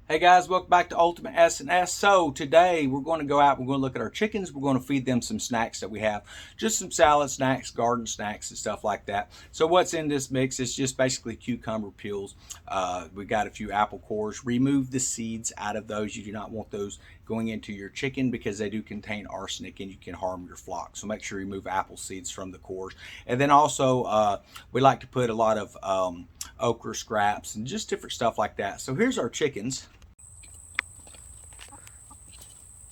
Hey guys, welcome back to Ultimate S&S. So today we're going to go out, we're going to look at our chickens, we're going to feed them some snacks that we have. Just some salad snacks, garden snacks and stuff like that. So what's in this mix is just basically cucumber peels. We got a few apple cores. Remove the seeds out of those. You do not want those going into your chicken because they do contain arsenic and you can harm your flock. So make sure you remove apple seeds from the cores. And then also we like to put a lot of okra scraps and just different stuff like that. So here's our chickens.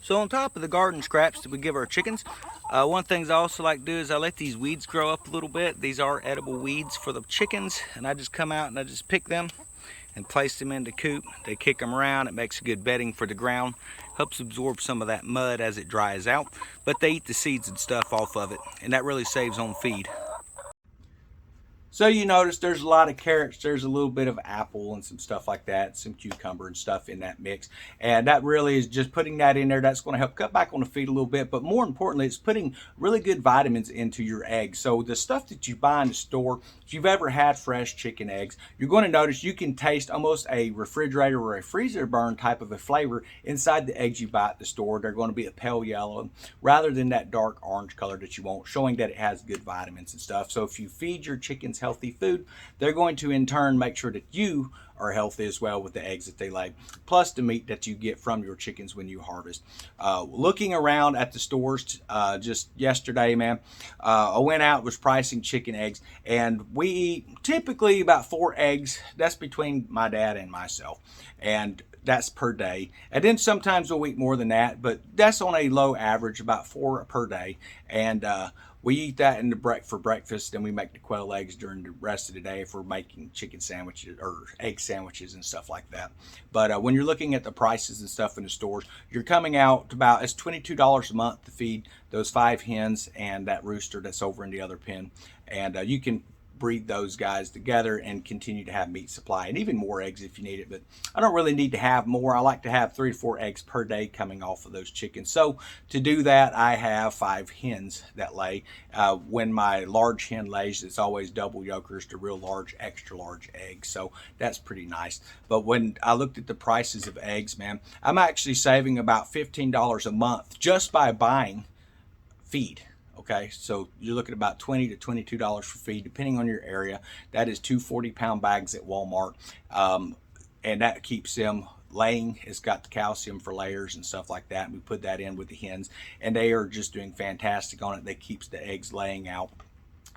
So on top of the garden scraps that we give our chickens, one thing I also like to do is I let these weeds grow up a little bit. These are edible weeds for the chickens, and I just come out and I just pick them and place them in the coop. They kick them around. It makes good bedding for the ground, helps absorb some of that mud as it dries out, but they eat the seeds and stuff off of it, and that really saves on feed. So you notice there's a lot of carrots, there's a little bit of apple and some stuff like that, some cucumber and stuff in that mix. And that really is just putting that in there. That's going to help cut back on the feed a little bit. But more importantly, it's putting really good vitamins into your eggs. So the stuff that you buy in the store, if you've ever had fresh chicken eggs, you're going to notice you can taste almost a refrigerator or a freezer burn type of a flavor inside the eggs you buy at the store. They're going to be a pale yellow rather than that dark orange color that you want, showing that it has good vitamins and stuff. So if you feed your chickens healthy food, they're going to in turn make sure that you are healthy as well with the eggs that they lay, plus the meat that you get from your chickens when you harvest. Looking around at the stores just yesterday, man, I went out, was pricing chicken eggs, and we eat typically about 4 eggs. That's between my dad and myself, and that's per day. And then sometimes we'll eat more than that, but that's on a low average, about 4 per day. And we eat that for breakfast, then we make the quail eggs during the rest of the day if we're making chicken sandwiches or egg sandwiches and stuff like that. But when you're looking at the prices and stuff in the stores, you're coming out to about, it's $22 a month to feed those 5 hens and that rooster that's over in the other pen. And you can breed those guys together and continue to have meat supply and even more eggs if you need it. But I don't really need to have more. I like to have 3 to 4 eggs per day coming off of those chickens. So to do that, I have 5 hens that lay. When my large hen lays, it's always double yolkers to real large, extra large eggs. So that's pretty nice. But when I looked at the prices of eggs, man, I'm actually saving about $15 a month just by buying feed. Okay, so you're looking at about $20 to $22 for feed, depending on your area. That is 2 40-pound bags at Walmart, and that keeps them laying. It's got the calcium for layers and stuff like that. We put that in with the hens, and they are just doing fantastic on it. That keeps the eggs laying out,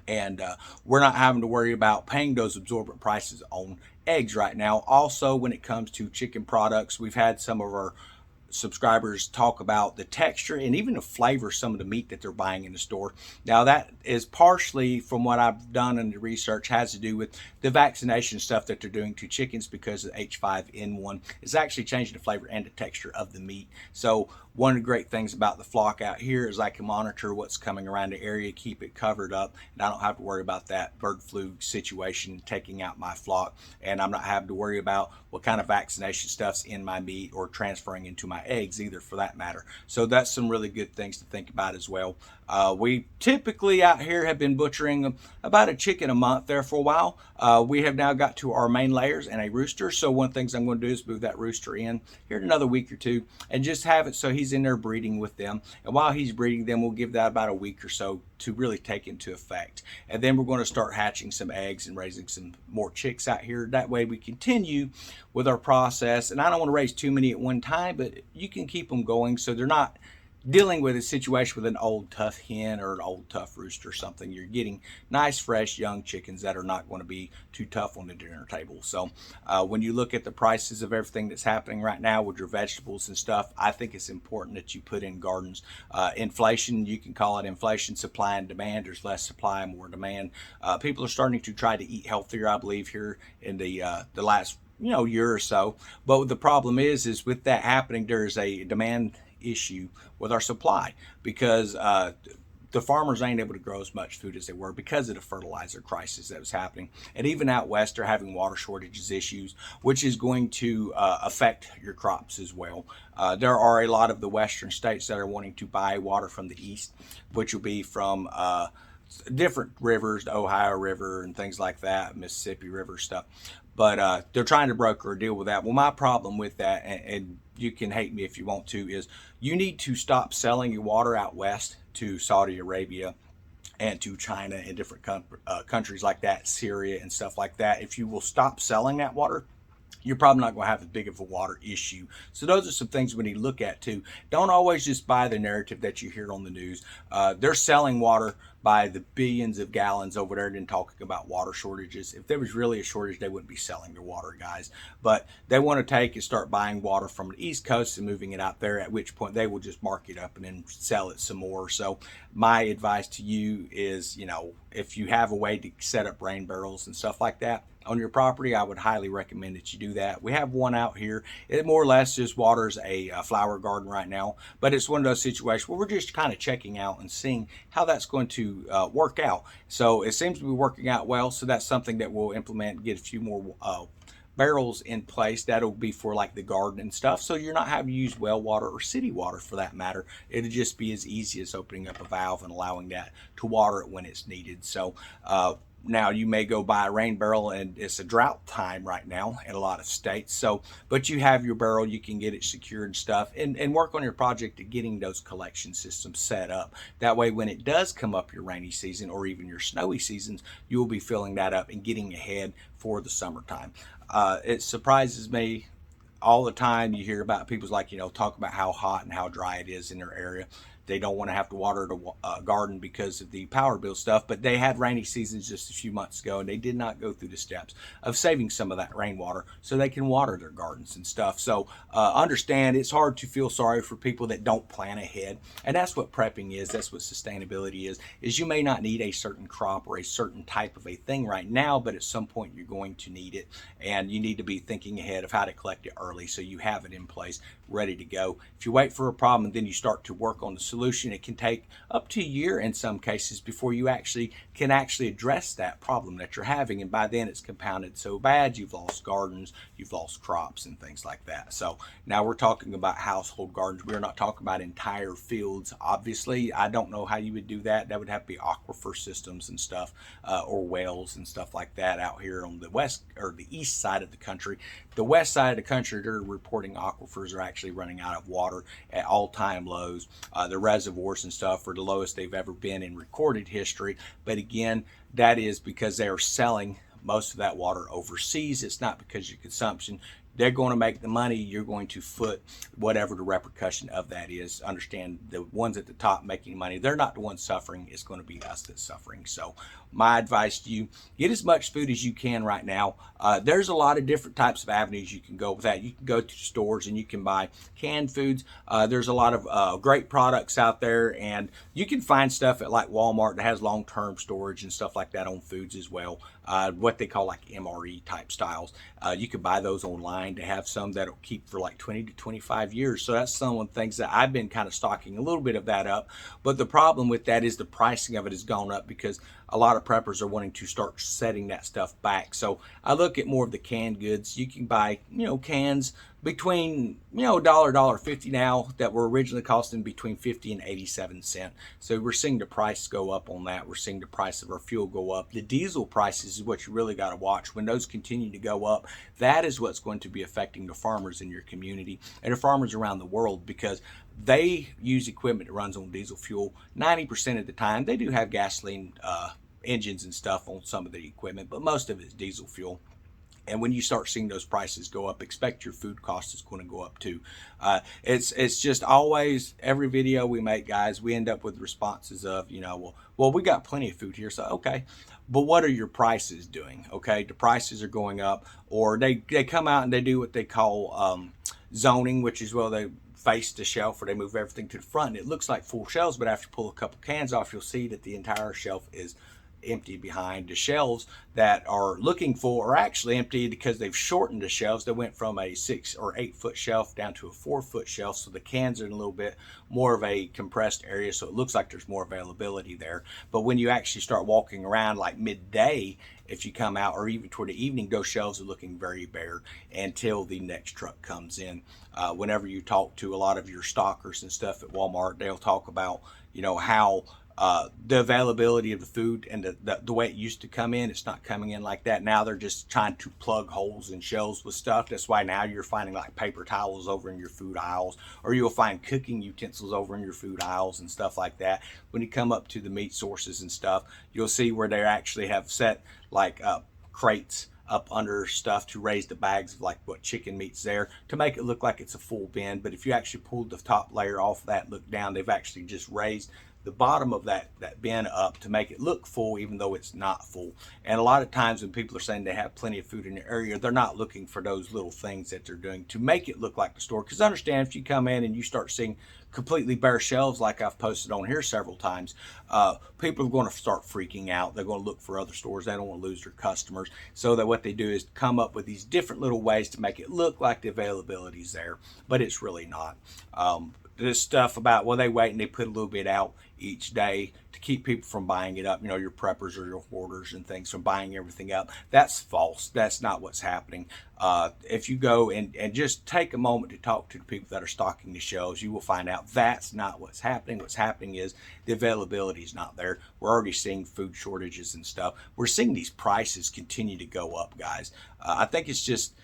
and we're not having to worry about paying those absorbent prices on eggs right now. Also, when it comes to chicken products, we've had some of our subscribers talk about the texture and even the flavor of some of the meat that they're buying in the store. Now that is partially, from what I've done in the research, has to do with the vaccination stuff that they're doing to chickens because of H5N1 is actually changing the flavor and the texture of the meat. So one of the great things about the flock out here is I can monitor what's coming around the area, keep it covered up, and I don't have to worry about that bird flu situation taking out my flock, and I'm not having to worry about what kind of vaccination stuff's in my meat or transferring into my eggs either, for that matter. So that's some really good things to think about as well. We typically out here have been butchering about a chicken a month there for a while. We have now got to our main layers and a rooster. So one of the things I'm going to do is move that rooster in here in another week or two and just have it so he's in there breeding with them. And while he's breeding them, we'll give that about a week or so to really take into effect. And then we're going to start hatching some eggs and raising some more chicks out here. That way we continue with our process. And I don't want to raise too many at one time, but you can keep them going so they're not dealing with a situation with an old tough hen or an old tough rooster or something. You're getting nice fresh young chickens that are not going to be too tough on the dinner table. So when you look at the prices of everything that's happening right now with your vegetables and stuff, I think it's important that you put in gardens. Inflation, you can call it inflation, supply and demand. There's less supply, more demand. People are starting to try to eat healthier, I believe, here in the last year or so. But the problem is with that happening, there's a demand issue with our supply because the farmers ain't able to grow as much food as they were because of the fertilizer crisis that was happening. And even out west, they're having water shortages issues, which is going to affect your crops as well. There are a lot of the western states that are wanting to buy water from the east, which will be from different rivers, the Ohio River and things like that, Mississippi River stuff. but they're trying to broker a deal with that. Well, my problem with that, and you can hate me if you want to, is you need to stop selling your water out west to Saudi Arabia and to China and different countries like that, Syria and stuff like that. If you will stop selling that water, you're probably not going to have as big of a water issue. So those are some things we need to look at too. Don't always just buy the narrative that you hear on the news. They're selling water by the billions of gallons over there and talking about water shortages. If there was really a shortage, they wouldn't be selling their water, guys. But they want to take and start buying water from the East Coast and moving it out there, at which point they will just mark it up and then sell it some more. So my advice to you is, if you have a way to set up rain barrels and stuff like that on your property, I would highly recommend that you do that. We have one out here. It more or less just waters a flower garden right now, but it's one of those situations where we're just kind of checking out and seeing how that's going to work out. So it seems to be working out well. So that's something that we'll implement and get a few more barrels in place. That'll be for like the garden and stuff. So you're not having to use well water or city water for that matter. It'll just be as easy as opening up a valve and allowing that to water it when it's needed. So now you may go buy a rain barrel, and it's a drought time right now in a lot of states. So, but you have your barrel, you can get it secured and stuff, and work on your project at getting those collection systems set up. That way, when it does come up your rainy season or even your snowy seasons, you will be filling that up and getting ahead for the summertime. It surprises me all the time. You hear about people's talk about how hot and how dry it is in their area. They don't want to have to water the garden because of the power bill stuff, but they had rainy seasons just a few months ago, and they did not go through the steps of saving some of that rainwater so they can water their gardens and stuff. So understand, it's hard to feel sorry for people that don't plan ahead, and that's what prepping is. That's what sustainability is you may not need a certain crop or a certain type of a thing right now, but at some point you're going to need it, and you need to be thinking ahead of how to collect it early so you have it in place, ready to go. If you wait for a problem and then you start to work on the solution, it can take up to a year in some cases before you can address that problem that you're having, and by then it's compounded so bad you've lost gardens, you've lost crops and things like that. So now we're talking about household gardens. We're not talking about entire fields. Obviously, I don't know how you would do that. That would have to be aquifer systems and stuff, or wells and stuff like that out here on the west or the east side of the country. The west side of the country, they're reporting aquifers are actually running out of water at all-time lows. The reservoirs and stuff are the lowest they've ever been in recorded history. But again, that is because they are selling most of that water overseas. It's not because of your consumption. They're going to make the money. You're going to foot whatever the repercussion of that is. Understand, the ones at the top making money, they're not the ones suffering. It's going to be us that's suffering. So my advice to you, get as much food as you can right now. There's a lot of different types of avenues you can go with that. You can go to stores and you can buy canned foods. There's a lot of great products out there, and you can find stuff at like Walmart that has long-term storage and stuff like that on foods as well. What they call like MRE type styles. You can buy those online. To have some that'll keep for like 20 to 25 years. So that's some of the things that I've been kind of stocking a little bit of that up. But the problem with that is the pricing of it has gone up because a lot of preppers are wanting to start setting that stuff back. So I look at more of the canned goods. You can buy, cans between, $1.50 now that were originally costing between 50 and 87 cents. So we're seeing the price go up on that. We're seeing the price of our fuel go up. The diesel prices is what you really got to watch. When those continue to go up, that is what's going to be affecting the farmers in your community and the farmers around the world, because they use equipment that runs on diesel fuel 90% of the time. They do have gasoline engines and stuff on some of the equipment, but most of it is diesel fuel. And when you start seeing those prices go up, expect your food cost is going to go up too. It's just always, every video we make, guys, we end up with responses of, well, we got plenty of food here, so okay. But what are your prices doing? Okay, the prices are going up, or they come out and they do what they call zoning, which is, well, they face the shelf, or they move everything to the front. And it looks like full shelves, but after you pull a couple cans off, you'll see that the entire shelf is empty behind. The shelves that are looking full are actually empty because they've shortened the shelves. They went from a 6 or 8 foot shelf down to a 4 foot shelf, so the cans are in a little bit more of a compressed area, so it looks like there's more availability there. But when you actually start walking around like midday, if you come out, or even toward the evening, those shelves are looking very bare until the next truck comes in. Whenever you talk to a lot of your stockers and stuff at Walmart, they'll talk about how the availability of the food and the way it used to come in, it's not coming in like that. Now they're just trying to plug holes in shelves with stuff. That's why now you're finding like paper towels over in your food aisles, or you'll find cooking utensils over in your food aisles and stuff like that. When you come up to the meat sources and stuff, you'll see where they actually have set like crates up under stuff to raise the bags of like what chicken meat's there to make it look like it's a full bin. But if you actually pulled the top layer off that, look down, they've actually just raised the bottom of that bin up to make it look full, even though it's not full. And a lot of times when people are saying they have plenty of food in the area, they're not looking for those little things that they're doing to make it look like the store. Because understand, if you come in and you start seeing completely bare shelves like I've posted on here several times, people are going to start freaking out. They're going to look for other stores. They don't want to lose their customers. So that what they do is come up with these different little ways to make it look like the availability is there, but it's really not. This stuff about, well, they wait and they put a little bit out each day to keep people from buying it up, you know, your preppers or your hoarders and things from buying everything up. That's false. That's not what's happening. If you go and just take a moment to talk to the people that are stocking the shelves, you will find out that's not what's happening. What's happening is the availability is not there. We're already seeing food shortages and stuff. We're seeing these prices continue to go up, guys. I think it's just,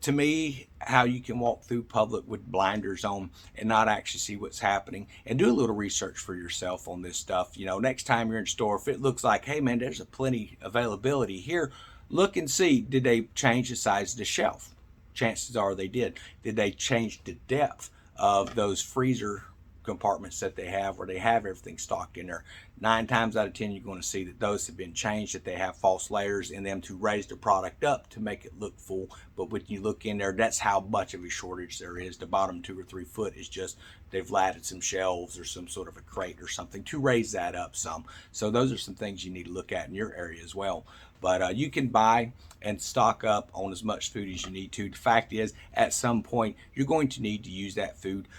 to me, how you can walk through public with blinders on and not actually see what's happening, and do a little research for yourself on this stuff. You know, next time you're in store, if it looks like, hey man, there's a plenty availability here, look and see, did they change the size of the shelf? Chances are they did. Did they change the depth of those freezer compartments that they have, where they have everything stocked in there? 9 times out of 10 you're going to see that those have been changed, that they have false layers in them to raise the product up to make it look full. But when you look in there, that's how much of a shortage there is. The bottom 2 or 3 foot is just they've latted some shelves or some sort of a crate or something to raise that up some. So those are some things you need to look at in your area as well. But you can buy and stock up on as much food as you need to. The fact is, at some point, you're going to need to use that food.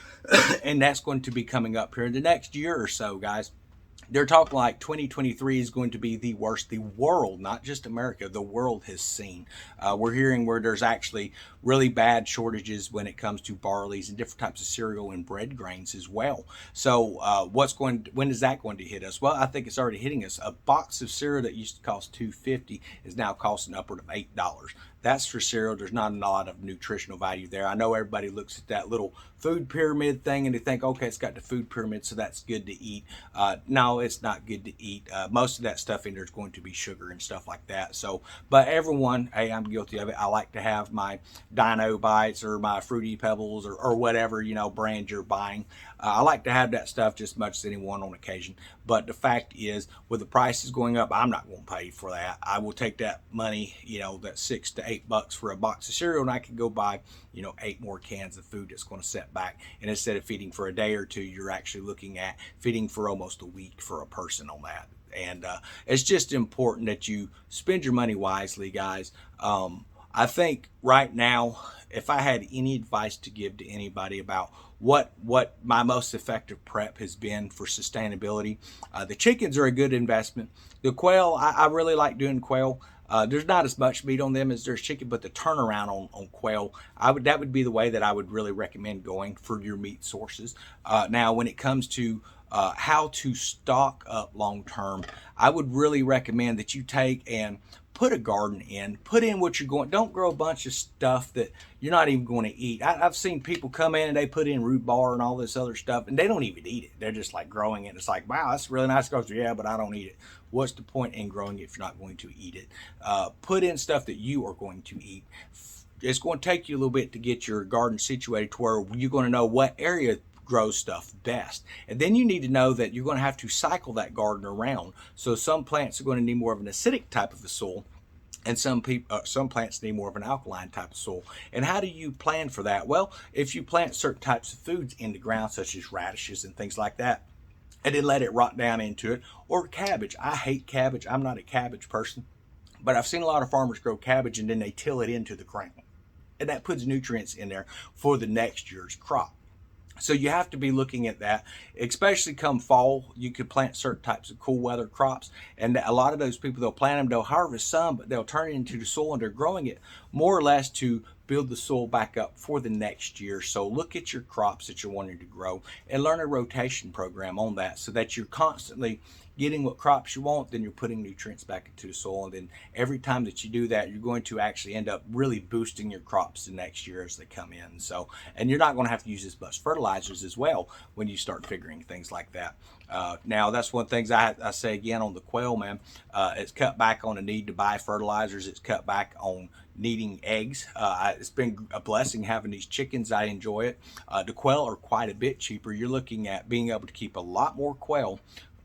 And that's going to be coming up here in the next year or so, guys. They're talking like 2023 is going to be the worst the world, not just America, the world has seen. We're hearing where there's actually really bad shortages when it comes to barleys and different types of cereal and bread grains as well. So when is that going to hit us? Well, I think it's already hitting us. A box of cereal that used to cost $2.50 is now costing upward of $8. That's for cereal. There's not a lot of nutritional value there. I know everybody looks at that little food pyramid thing and they think, okay, it's got the food pyramid, so that's good to eat. No, it's not good to eat. Most of that stuff in there is going to be sugar and stuff like that. So, but everyone, hey, I'm guilty of it. I like to have my Dino Bites or my Fruity Pebbles or whatever, you know, brand you're buying. I like to have that stuff just as much as anyone on occasion. But the fact is, with the prices going up, I'm not going to pay for that. I will take that money, you know, that $6 to $8 for a box of cereal, and I can go buy, you know, 8 more cans of food that's going to set back. And instead of feeding for a day or two, you're actually looking at feeding for almost a week for a person on that. And it's just important that you spend your money wisely, guys. I think right now, if I had any advice to give to anybody about what my most effective prep has been for sustainability, the chickens are a good investment. The quail, I really like doing quail. There's not as much meat on them as there's chicken, but the turnaround on quail, that would be the way that I would really recommend going for your meat sources. Now, when it comes to how to stock up long term, I would really recommend that you take and put a garden in, put in what you're going, don't grow a bunch of stuff that you're not even going to eat. I've seen people come in and they put in rhubarb and all this other stuff and they don't even eat it. They're just like growing it. It's like, wow, that's really nice. Goes, yeah, but I don't eat it. What's the point in growing it if you're not going to eat it? Put in stuff that you are going to eat. It's going to take you a little bit to get your garden situated to where you're going to know what area grows stuff best. And then you need to know that you're going to have to cycle that garden around. So some plants are going to need more of an acidic type of a soil, and some plants need more of an alkaline type of soil. And how do you plan for that? Well, if you plant certain types of foods in the ground, such as radishes and things like that, and then let it rot down into it, or cabbage. I hate cabbage. I'm not a cabbage person, but I've seen a lot of farmers grow cabbage and then they till it into the ground, and that puts nutrients in there for the next year's crop. So you have to be looking at that, especially come fall. You could plant certain types of cool weather crops, and a lot of those people, they'll plant them, they'll harvest some, but they'll turn it into the soil and they're growing it more or less to build the soil back up for the next year. So look at your crops that you're wanting to grow and learn a rotation program on that, so that you're constantly getting what crops you want, then you're putting nutrients back into the soil. And then every time that you do that, you're going to actually end up really boosting your crops the next year as they come in. So, and you're not going to have to use as much fertilizers as well when you start figuring things like that. Now, that's one of the things I say again on the quail, man. It's cut back on the need to buy fertilizers. It's cut back on needing eggs. It's been a blessing having these chickens. I enjoy it. The quail are quite a bit cheaper. You're looking at being able to keep a lot more quail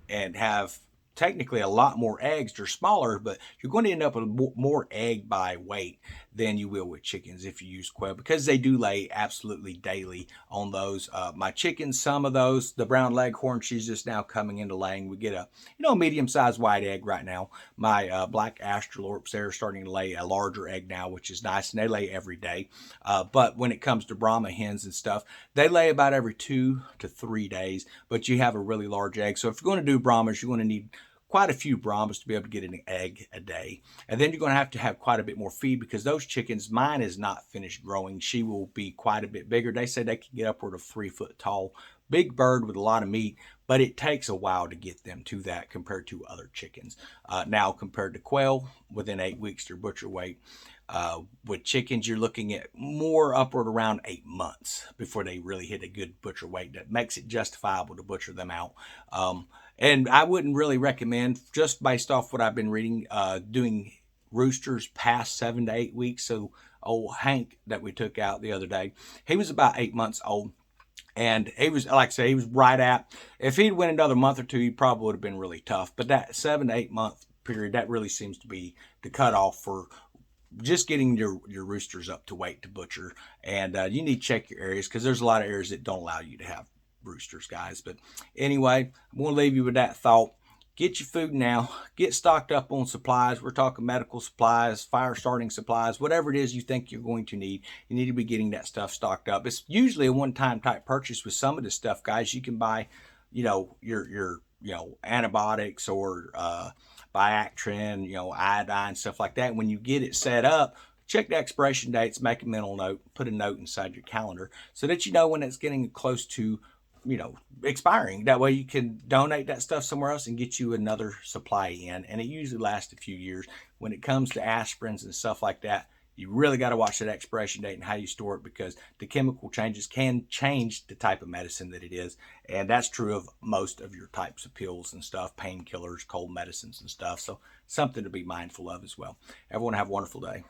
and have technically a lot more eggs. They're smaller, but you're going to end up with more egg by weight than you will with chickens if you use quail, because they do lay absolutely daily on those. My chickens, some of those, the brown leghorn, she's just now coming into laying. We get a medium-sized white egg right now. My black astrolorps, they're starting to lay a larger egg now, which is nice, and they lay every day. But when it comes to Brahma hens and stuff, they lay about every 2 to 3 days, but you have a really large egg. So if you're going to do Brahmas, you're going to need quite a few Brahmas to be able to get an egg a day. And then you're going to have quite a bit more feed, because those chickens, mine is not finished growing. She will be quite a bit bigger. They say they can get upward of 3 foot tall. Big bird with a lot of meat, but it takes a while to get them to that compared to other chickens. Now, compared to quail, within 8 weeks, their butcher weight. With chickens, you're looking at more upward around 8 months before they really hit a good butcher weight that makes it justifiable to butcher them out. And I wouldn't really recommend, just based off what I've been reading, doing roosters past 7 to 8 weeks. So old Hank that we took out the other day, he was about 8 months old. And he was, like I say, he was right at, if he'd went another month or two, he probably would have been really tough. But that 7 to 8 month period, that really seems to be the cutoff for just getting your roosters up to weight to butcher. And you need to check your areas, because there's a lot of areas that don't allow you to have roosters, guys. But anyway, I'm going to leave you with that thought. Get your food now. Get stocked up on supplies. We're talking medical supplies, fire starting supplies, whatever it is you think you're going to need. You need to be getting that stuff stocked up. It's usually a one-time type purchase with some of this stuff, guys. You can buy, your antibiotics, or Bactrin, iodine, stuff like that. When you get it set up, check the expiration dates, make a mental note, put a note inside your calendar so that you know when it's getting close to expiring. That way you can donate that stuff somewhere else and get you another supply in, and it usually lasts a few years. When it comes to aspirins and stuff like that, you really got to watch that expiration date and how you store it, because the chemical changes can change the type of medicine that it is. And that's true of most of your types of pills and stuff, painkillers, cold medicines and stuff. So something to be mindful of as well. Everyone have a wonderful day.